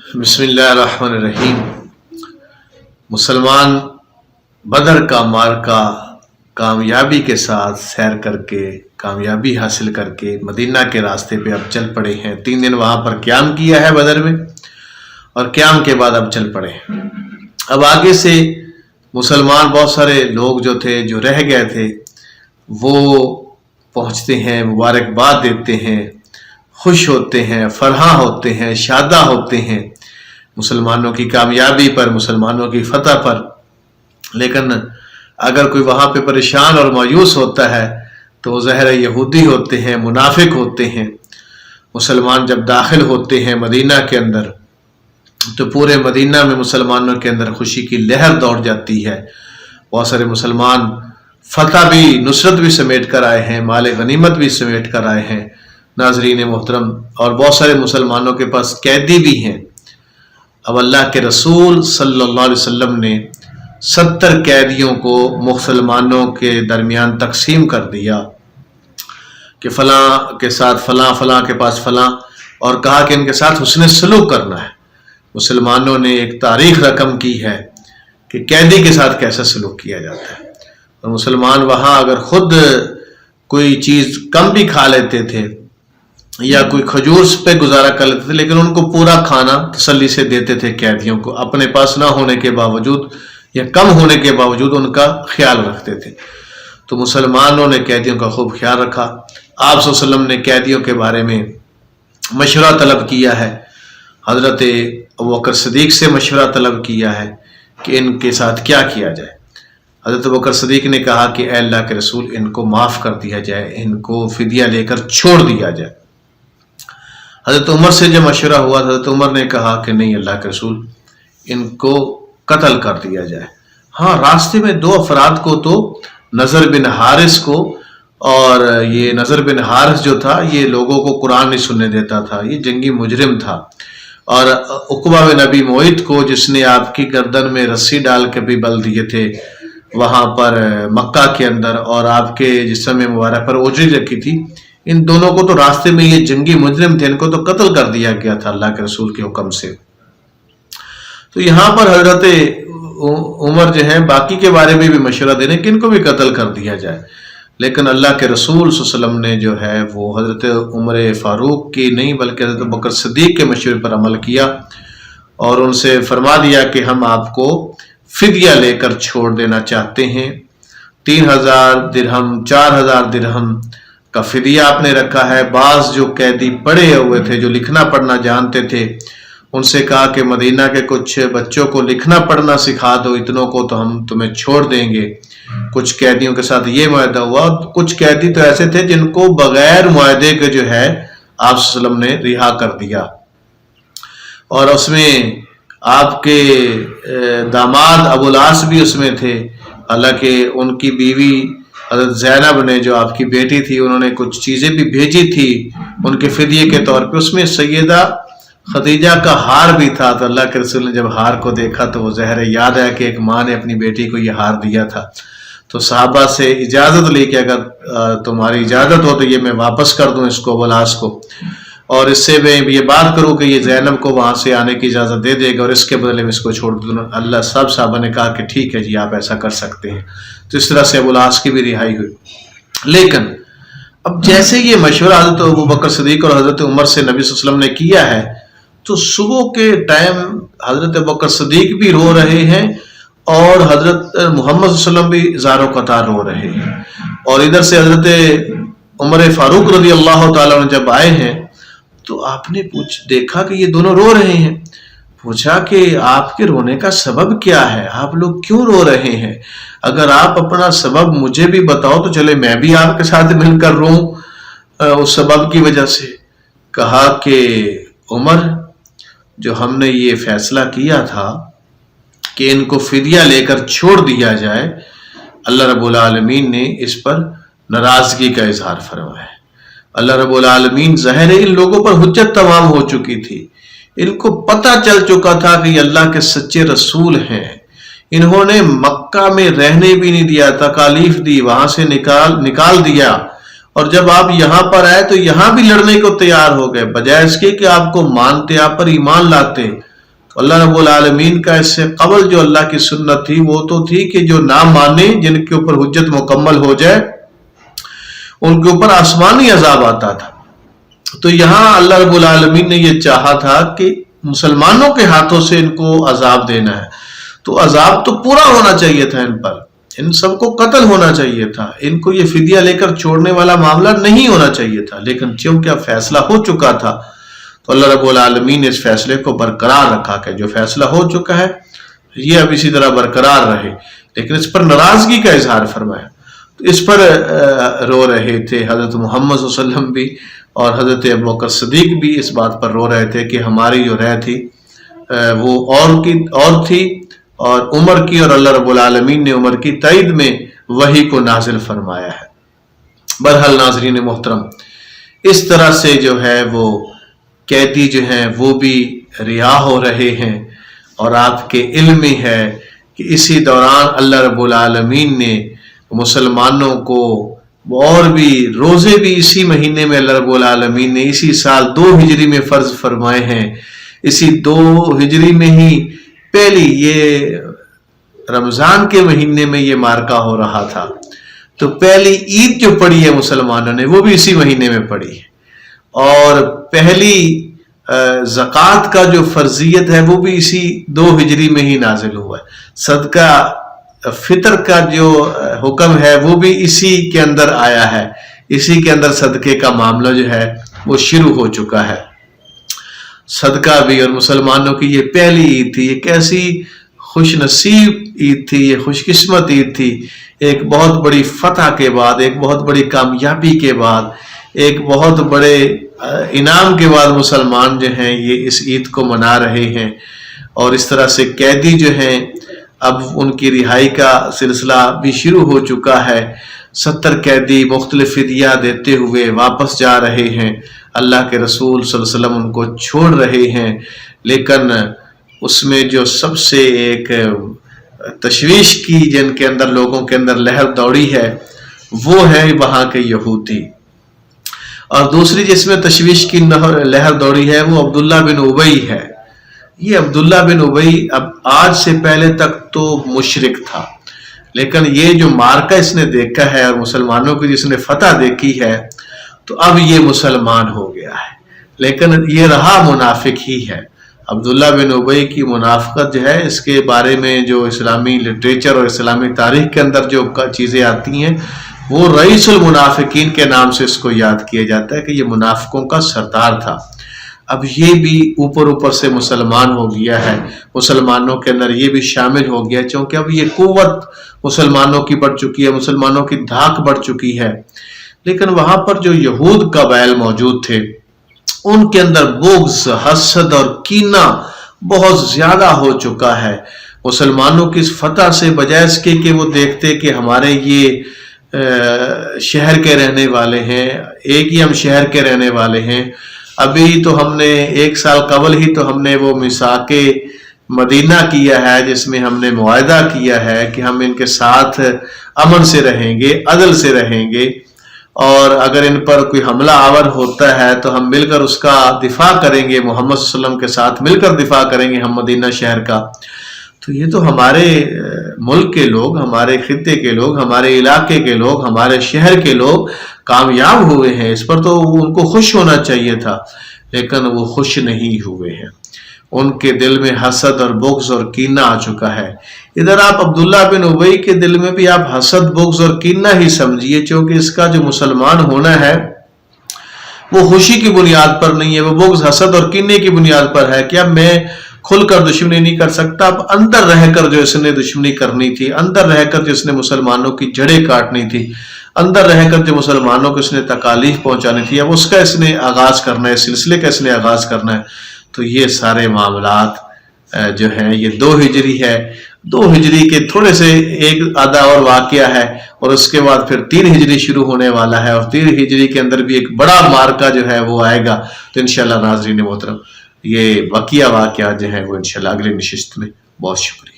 بسم اللہ الرحمن الرحیم۔ مسلمان بدر کا معرکہ کامیابی کے ساتھ سیر کر کے کامیابی حاصل کر کے مدینہ کے راستے پہ اب چل پڑے ہیں۔ 3 دن وہاں پر قیام کیا ہے بدر میں، اور قیام کے بعد اب چل پڑے ہیں۔ اب آگے سے مسلمان بہت سارے لوگ جو تھے، جو رہ گئے تھے، وہ پہنچتے ہیں، مبارکباد دیتے ہیں، خوش ہوتے ہیں، فرحاں ہوتے ہیں، شادہ ہوتے ہیں مسلمانوں کی کامیابی پر، مسلمانوں کی فتح پر۔ لیکن اگر کوئی وہاں پہ پریشان اور مایوس ہوتا ہے تو وہ ظاہر یہودی ہوتے ہیں، منافق ہوتے ہیں۔ مسلمان جب داخل ہوتے ہیں مدینہ کے اندر تو پورے مدینہ میں مسلمانوں کے اندر خوشی کی لہر دوڑ جاتی ہے۔ بہت سارے مسلمان فتح بھی، نصرت بھی سمیٹ کر آئے ہیں، مال غنیمت بھی سمیٹ کر آئے ہیں ناظرین محترم، اور بہت سارے مسلمانوں کے پاس قیدی بھی ہیں۔ اب اللہ کے رسول صلی اللہ علیہ وسلم نے 70 قیدیوں کو مسلمانوں کے درمیان تقسیم کر دیا کہ فلاں کے ساتھ فلاں، فلاں کے پاس فلاں، اور کہا کہ ان کے ساتھ حسن سلوک کرنا ہے۔ مسلمانوں نے ایک تاریخ رقم کی ہے کہ قیدی کے ساتھ کیسا سلوک کیا جاتا ہے، اور مسلمان وہاں اگر خود کوئی چیز کم بھی کھا لیتے تھے یا کوئی کھجور پہ گزارا کر لیتے تھے، لیکن ان کو پورا کھانا تسلی سے دیتے تھے قیدیوں کو، اپنے پاس نہ ہونے کے باوجود یا کم ہونے کے باوجود ان کا خیال رکھتے تھے۔ تو مسلمانوں نے قیدیوں کا خوب خیال رکھا۔ آپ صلی اللہ علیہ وسلم نے قیدیوں کے بارے میں مشورہ طلب کیا ہے، حضرت ابوبکر صدیق سے مشورہ طلب کیا ہے کہ ان کے ساتھ کیا کیا جائے۔ حضرت ابوبکر صدیق نے کہا کہ اے اللہ کے رسول، ان کو معاف کر دیا جائے، ان کو فدیہ لے کر چھوڑ دیا جائے۔ حضرت عمر سے جب مشورہ ہوا، حضرت عمر نے کہا کہ نہیں اللہ کے رسول، ان کو قتل کر دیا جائے۔ ہاں، راستے میں 2 افراد کو تو، نضر بن حارث کو، اور یہ نضر بن حارث جو تھا یہ لوگوں کو قرآن نہیں سننے دیتا تھا، یہ جنگی مجرم تھا، اور عقبہ بن ابی معیط کو جس نے آپ کی گردن میں رسی ڈال کے بھی بل دیے تھے وہاں پر مکہ کے اندر، اور آپ کے جسم مبارک پر اوجری رکھی تھی، ان دونوں کو تو راستے میں، یہ جنگی مجرم تھے، ان کو تو قتل کر دیا گیا تھا اللہ کے رسول کے حکم سے۔ تو یہاں پر حضرت عمر جو ہیں باقی کے بارے میں بھی مشورہ دے رہے ہیں کہ ان کو بھی قتل کر دیا جائے، لیکن اللہ کے رسول صلی اللہ علیہ وسلم نے جو ہے وہ حضرت عمر فاروق کی نہیں بلکہ حضرت ابوبکر صدیق کے مشورے پر عمل کیا، اور ان سے فرما دیا کہ ہم آپ کو فدیہ لے کر چھوڑ دینا چاہتے ہیں۔ 3000 درہم، 4000 درہم کا فدیہ آپ نے رکھا ہے۔ بعض جو قیدی پڑھے ہوئے تھے، جو لکھنا پڑھنا جانتے تھے، ان سے کہا کہ مدینہ کے کچھ بچوں کو لکھنا پڑھنا سکھا دو، اتنوں کو تو ہم تمہیں چھوڑ دیں گے۔ کچھ قیدیوں کے ساتھ یہ معاہدہ ہوا، کچھ قیدی تو ایسے تھے جن کو بغیر معاہدے کے جو ہے آپ صلی اللہ علیہ وسلم نے رہا کر دیا، اور اس میں آپ کے داماد ابو العاص بھی اس میں تھے۔ حالانکہ ان کی بیوی حضرت زینب نے، جو آپ کی بیٹی تھی، انہوں نے کچھ چیزیں بھی بھیجی تھی ان کے فدیے کے طور پہ، اس میں سیدہ خدیجہ کا ہار بھی تھا۔ تو اللہ کے رسول نے جب ہار کو دیکھا تو وہ ظاہر یاد ہے کہ ایک ماں نے اپنی بیٹی کو یہ ہار دیا تھا، تو صحابہ سے اجازت لی کہ اگر تمہاری اجازت ہو تو یہ میں واپس کر دوں اس کو، ابو العاص کو، اور اس سے میں یہ بات کروں کہ یہ زینب کو وہاں سے آنے کی اجازت دے دے گا، اور اس کے بدلے میں اس کو چھوڑ دوں۔ اللہ سب صحابہ نے کہا کہ ٹھیک ہے جی، آپ ایسا کر سکتے ہیں۔ تو اس طرح سے ابو العاص کی بھی رہائی ہوئی۔ لیکن اب جیسے یہ مشورہ حضرت ابوبکر صدیق اور حضرت عمر سے نبی صلی اللہ علیہ وسلم نے کیا ہے، تو صبح کے ٹائم حضرت ابوبکر صدیق بھی رو رہے ہیں، اور حضرت محمد صلی اللہ علیہ وسلم بھی زار و قطار رو رہے ہیں، اور ادھر سے حضرت عمر فاروق رضی اللہ تعالیٰ عنہ جب آئے ہیں تو آپ نے دیکھا کہ یہ دونوں رو رہے ہیں۔ پوچھا کہ آپ کے رونے کا سبب کیا ہے، آپ لوگ کیوں رو رہے ہیں؟ اگر آپ اپنا سبب مجھے بھی بتاؤ تو چلے میں بھی آپ کے ساتھ مل کر روں اس سبب کی وجہ سے۔ کہا کہ عمر، جو ہم نے یہ فیصلہ کیا تھا کہ ان کو فدیہ لے کر چھوڑ دیا جائے، اللہ رب العالمین نے اس پر ناراضگی کا اظہار فرمایا ہے۔ اللہ رب العالمین، ظاہر ان لوگوں پر حجت تمام ہو چکی تھی، ان کو پتہ چل چکا تھا کہ یہ اللہ کے سچے رسول ہیں۔ انہوں نے مکہ میں رہنے بھی نہیں دیا، تکالیف دی، وہاں سے نکال دیا، اور جب آپ یہاں پر آئے تو یہاں بھی لڑنے کو تیار ہو گئے، بجائے اس کے کہ آپ کو مانتے، آپ پر ایمان لاتے، اللہ رب العالمین کا اس سے قبل جو اللہ کی سنت تھی وہ تو تھی کہ جو نہ مانے، جن کے اوپر حجت مکمل ہو جائے، ان کے اوپر آسمانی عذاب آتا تھا. تو یہاں اللہ رب العالمین نے یہ چاہا تھا کہ مسلمانوں کے ہاتھوں سے ان کو عذاب دینا ہے، تو عذاب تو پورا ہونا چاہیے تھا ان پر، ان سب کو قتل ہونا چاہیے تھا، ان کو یہ فدیہ لے کر چھوڑنے والا معاملہ نہیں ہونا چاہیے تھا. لیکن چونکہ اب فیصلہ ہو چکا تھا تو اللہ رب العالمین نے اس فیصلے کو برقرار رکھا کہ جو فیصلہ ہو چکا ہے یہ اب اسی طرح برقرار رہے. لیکن اس پر ناراضگی کا اظہار فرمایا. تو اس پر رو رہے تھے حضرت محمد صلی اللہ علیہ وسلم بھی، اور حضرت ابوبکر صدیق بھی اس بات پر رو رہے تھے کہ ہماری جو رائے تھی وہ اور تھی، اور عمر کی، اور اللہ رب العالمین نے عمر کی تائید میں وحی کو نازل فرمایا ہے. بہرحال ناظرین محترم، اس طرح سے جو ہے وہ قیدی جو ہیں وہ بھی رہا ہو رہے ہیں، اور آپ کے علم میں ہے کہ اسی دوران اللہ رب العالمین نے مسلمانوں کو اور بھی روزے بھی اسی مہینے میں اللہ رب العالمین نے اسی سال 2 ہجری میں فرض فرمائے ہیں. اسی 2 ہجری میں ہی پہلی یہ رمضان کے مہینے میں یہ مارکا ہو رہا تھا، تو پہلی عید جو پڑی ہے مسلمانوں نے وہ بھی اسی مہینے میں پڑی ہے، اور پہلی زکوٰۃ کا جو فرضیت ہے وہ بھی اسی 2 ہجری میں ہی نازل ہوا ہے. صدقہ فطر کا جو حکم ہے وہ بھی اسی کے اندر آیا ہے، اسی کے اندر صدقے کا معاملہ جو ہے وہ شروع ہو چکا ہے. صدقہ بھی، اور مسلمانوں کی یہ پہلی عید تھی. یہ کیسی خوش نصیب عید تھی، یہ خوش قسمت عید تھی. ایک بہت بڑی فتح کے بعد، ایک بہت بڑی کامیابی کے بعد، ایک بہت بڑے انعام کے بعد مسلمان جو ہیں یہ اس عید کو منا رہے ہیں. اور اس طرح سے قیدی جو ہیں اب ان کی رہائی کا سلسلہ بھی شروع ہو چکا ہے. 70 قیدی مختلف فدیہ دیتے ہوئے واپس جا رہے ہیں. اللہ کے رسول صلی اللہ علیہ وسلم ان کو چھوڑ رہے ہیں. لیکن اس میں جو سب سے ایک تشویش کی جن کے اندر لوگوں کے اندر لہر دوڑی ہے وہ ہے وہاں کے یہودی، اور دوسری جس میں تشویش کی لہر دوڑی ہے وہ عبداللہ بن ابی ہے. یہ عبداللہ بن ابی اب آج سے پہلے تک تو مشرک تھا، لیکن یہ جو مارکا اس نے دیکھا ہے اور مسلمانوں کی جس نے فتح دیکھی ہے تو اب یہ مسلمان ہو گیا ہے. لیکن یہ رہا منافق ہی ہے. عبداللہ بن ابی کی منافقت جو ہے اس کے بارے میں جو اسلامی لٹریچر اور اسلامی تاریخ کے اندر جو چیزیں آتی ہیں وہ رئیس المنافقین کے نام سے اس کو یاد کیا جاتا ہے کہ یہ منافقوں کا سردار تھا. اب یہ بھی اوپر سے مسلمان ہو گیا ہے، مسلمانوں کے اندر یہ بھی شامل ہو گیا، چونکہ اب یہ قوت مسلمانوں کی بڑھ چکی ہے، مسلمانوں کی دھاک بڑھ چکی ہے. لیکن وہاں پر جو یہود قبائل موجود تھے ان کے اندر بغض، حسد اور کینہ بہت زیادہ ہو چکا ہے. مسلمانوں کی اس فتح سے بجائے اس کے کہ وہ دیکھتے کہ ہمارے یہ شہر کے رہنے والے ہیں، ایک ہی ہم شہر کے رہنے والے ہیں، ابھی تو ہم نے 1 سال قبل ہی تو ہم نے وہ میثاق مدینہ کیا ہے جس میں ہم نے معاہدہ کیا ہے کہ ہم ان کے ساتھ امن سے رہیں گے، عدل سے رہیں گے، اور اگر ان پر کوئی حملہ آور ہوتا ہے تو ہم مل کر اس کا دفاع کریں گے، محمد صلی اللہ علیہ وسلم کے ساتھ مل کر دفاع کریں گے ہم مدینہ شہر کا. تو یہ تو ہمارے ملک کے لوگ، ہمارے خطے کے لوگ، ہمارے علاقے کے لوگ، ہمارے شہر کے لوگ کامیاب ہوئے ہیں، اس پر تو ان کو خوش ہونا چاہیے تھا، لیکن وہ خوش نہیں ہوئے ہیں. ان کے دل میں حسد اور بغض اور کینہ آ چکا ہے. ادھر آپ عبداللہ بن ابی کے دل میں بھی آپ حسد، بغض اور کینہ ہی سمجھیے، چونکہ اس کا جو مسلمان ہونا ہے وہ خوشی کی بنیاد پر نہیں ہے، وہ بغض، حسد اور کینے کی بنیاد پر ہے کہ اب میں کھل کر دشمنی نہیں کر سکتا. اب اندر رہ کر جو اس نے دشمنی کرنی تھی، اندر رہ کر جو اس نے مسلمانوں کی جڑیں کاٹنی تھی، اندر رہ کر جو مسلمانوں کو اس نے تکالیف پہنچانی تھی، اب اس کا اس نے آغاز کرنا ہے، سلسلے کا اس نے آغاز کرنا ہے. تو یہ سارے معاملات جو ہیں یہ 2 ہجری ہے. 2 ہجری کے تھوڑے سے ایک آدھا اور واقعہ ہے، اور اس کے بعد پھر 3 ہجری شروع ہونے والا ہے، اور 3 ہجری کے اندر بھی ایک بڑا مارکا جو ہے وہ آئے گا. تو انشاءاللہ ناظرین محترم یہ بقیہ واقعات جو ہیں وہ انشاءاللہ اگلی نشست میں. بہت شکریہ.